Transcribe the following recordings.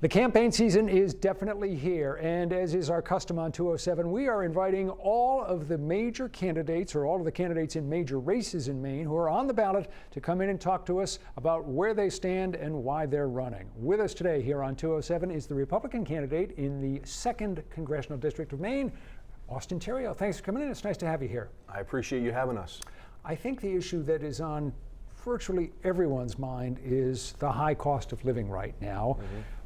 The campaign season is definitely here, and as is our custom on 207, we are inviting all of the major candidates, or all of the candidates in major races in Maine who are on the ballot, to come in and talk to us about where they stand and why they're running. With us today here on 207 is the Republican candidate in the 2nd Congressional District of Maine, Austin Theriault. Thanks for coming in. It's nice to have you here. I appreciate you having us. I think the issue that is on virtually everyone's mind is the high cost of living right now.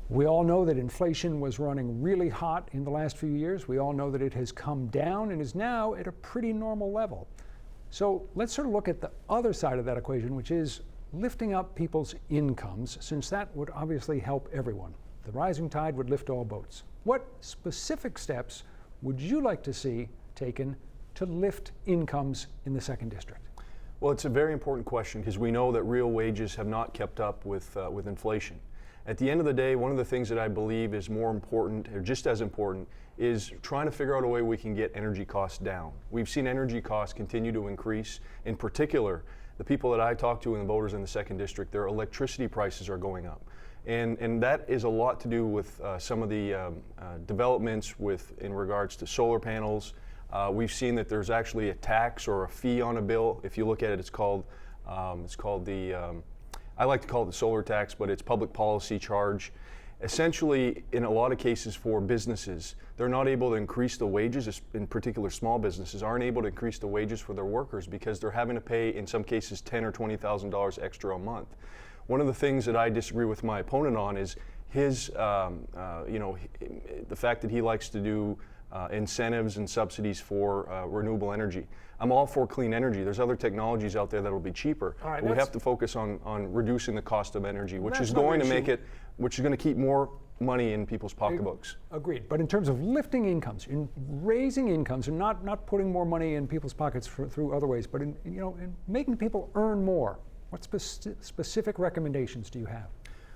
We all know that inflation was running really hot in the last few years. We all know that it has come down and is now at a pretty normal level. So let's sort of look at the other side of that equation, which is lifting up people's incomes, since that would obviously help everyone. The rising tide would lift all boats. What specific steps would you like to see taken to lift incomes in the 2nd District? Well, it's a very important question because we know that real wages have not kept up with inflation. At the end of the day, one of the things that I believe is more important, or just as important, is trying to figure out a way we can get energy costs down. We've seen energy costs continue to increase. In particular, the people that I talk to and the voters in the 2nd District, their electricity prices are going up. And that is a lot to do with some of the developments in regards to solar panels. We've seen that there's actually a tax or a fee on a bill. If you look at it, it's called the I like to call it the solar tax, but it's public policy charge. Essentially, in a lot of cases for businesses, they're not able to increase the wages, in particular small businesses aren't able to increase the wages for their workers because they're having to pay, in some cases, $10,000 or $20,000 extra a month. One of the things that I disagree with my opponent on is the fact that he likes to do incentives and subsidies for renewable energy. I'm all for clean energy. There's other technologies out there that will be cheaper. Right, we have to focus on reducing the cost of energy, which is going to keep more money in people's pocketbooks. Agreed. But in terms of lifting incomes, in raising incomes, and not putting more money in people's pockets through other ways, but in making people earn more, what specific recommendations do you have?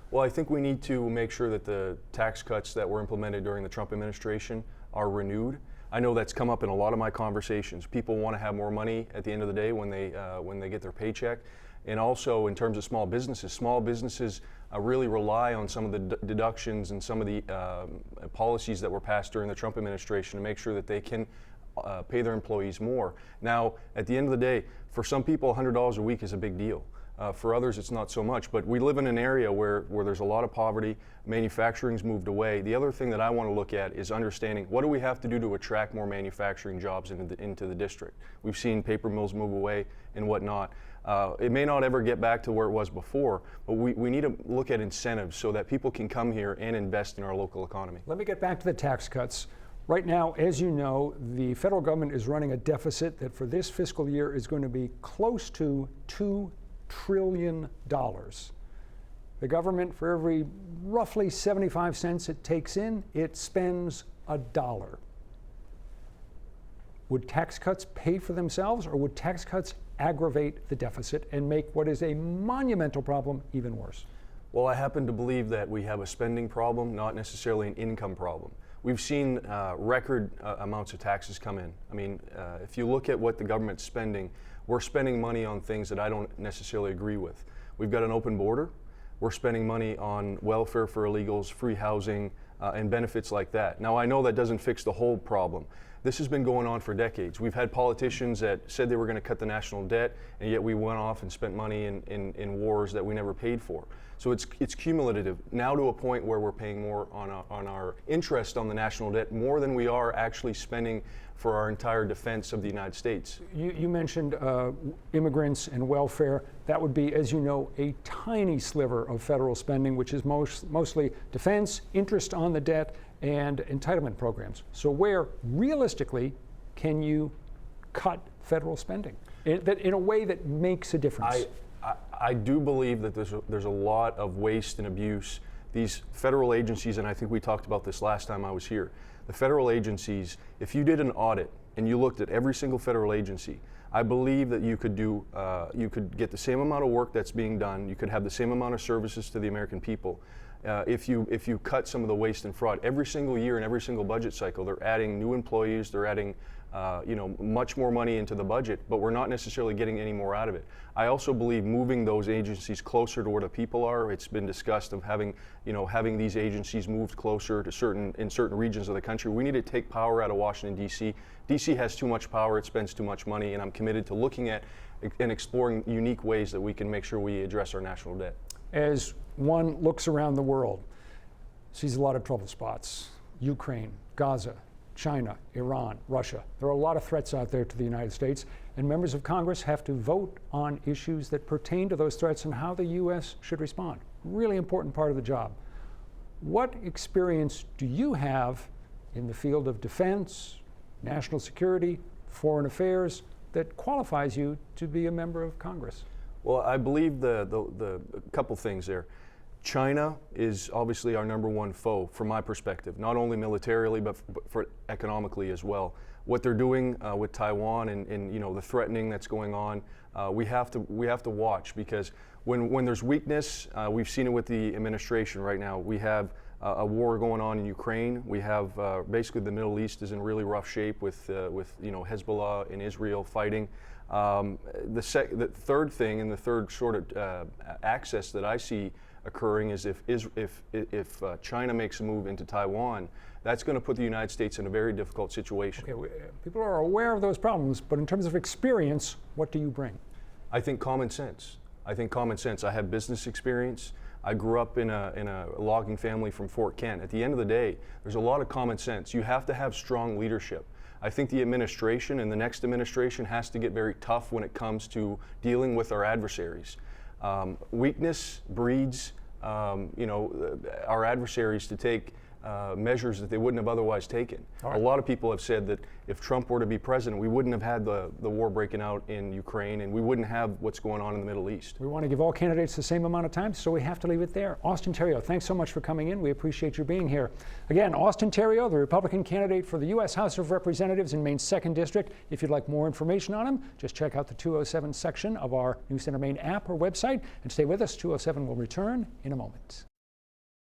Well, I think we need to make sure that the tax cuts that were implemented during the Trump administration are renewed. I know that's come up in a lot of my conversations. People want to have more money at the end of the day when they get their paycheck. And also in terms of small businesses really rely on some of the deductions and some of the policies that were passed during the Trump administration to make sure that they can pay their employees more. Now, at the end of the day, for some people, $100 a week is a big deal. For others, it's not so much, but we live in an area where there's a lot of poverty. Manufacturing's moved away. The other thing that I want to look at is understanding what do we have to do to attract more manufacturing jobs into the district. We've seen paper mills move away and whatnot. It may not ever get back to where it was before, but we need to look at incentives so that people can come here and invest in our local economy. Let me get back to the tax cuts. Right now, as you know, the federal government is running a deficit that for this fiscal year is going to be close to $2 trillion. The government, for every roughly 75 cents it takes in, it spends $1. Would tax cuts pay for themselves, or would tax cuts aggravate the deficit and make what is a monumental problem even worse? Well, I happen to believe that we have a spending problem, not necessarily an income problem. We've seen record amounts of taxes come in. I mean, if you look at what the government's spending, we're spending money on things that I don't necessarily agree with. We've got an open border. We're spending money on welfare for illegals, free housing, and benefits like that. Now, I know that doesn't fix the whole problem. This has been going on for decades. We've had politicians that said they were going to cut the national debt, and yet we went off and spent money in wars that we never paid for. So it's cumulative, now to a point where we're paying more on our interest on the national debt, more than we are actually spending for our entire defense of the United States. You mentioned immigrants and welfare. That would be, as you know, a tiny sliver of federal spending, which is mostly defense, interest on the debt, and entitlement programs. So where, realistically, can you cut federal spending in a way that makes a difference? I do believe that there's a lot of waste and abuse. These federal agencies, and I think we talked about this last time I was here, the federal agencies, if you did an audit and you looked at every single federal agency, I believe that you could get the same amount of work that's being done, you could have the same amount of services to the American people if you cut some of the waste and fraud. Every single year in every single budget cycle, they're adding new employees, they're adding much more money into the budget, but we're not necessarily getting any more out of it. I also believe moving those agencies closer to where the people are. It's been discussed of having these agencies moved closer to certain regions of the country. We need to take power out of Washington, D.C. D.C. has too much power, it spends too much money, and I'm committed to looking at and exploring unique ways that we can make sure we address our national debt. As one looks around the world, sees a lot of trouble spots: Ukraine, Gaza, China, Iran, Russia. There are a lot of threats out there to the United States, and members of Congress have to vote on issues that pertain to those threats and how the U.S. should respond. Really important part of the job. What experience do you have in the field of defense, national security, foreign affairs that qualifies you to be a member of Congress? Well, I believe the couple things there. China is obviously our number one foe from my perspective, not only militarily but for economically as well. What they're doing with Taiwan and the threatening that's going on, we have to watch, because when there's weakness, we've seen it with the administration right now. We have a war going on in Ukraine. We have basically the Middle East is in really rough shape with Hezbollah and Israel fighting. The third thing, and the third sort of access that I see occurring is if China makes a move into Taiwan, that's going to put the United States in a very difficult situation. Okay, people are aware of those problems, but in terms of experience, what do you bring? I think common sense. I have business experience. I grew up in a logging family from Fort Kent. At the end of the day, there's a lot of common sense. You have to have strong leadership. I think the administration and the next administration has to get very tough when it comes to dealing with our adversaries. Weakness breeds, our adversaries to take measures that they wouldn't have otherwise taken. Right. A lot of people have said that if Trump were to be president, we wouldn't have had the war breaking out in Ukraine, and we wouldn't have what's going on in the Middle East. We want to give all candidates the same amount of time, so we have to leave it there. Austin Theriault, thanks so much for coming in. We appreciate you being here. Again, Austin Theriault, the Republican candidate for the U.S. House of Representatives in Maine's 2nd District. If you'd like more information on him, just check out the 207 section of our News Center Maine app or website, and stay with us. 207 will return in a moment.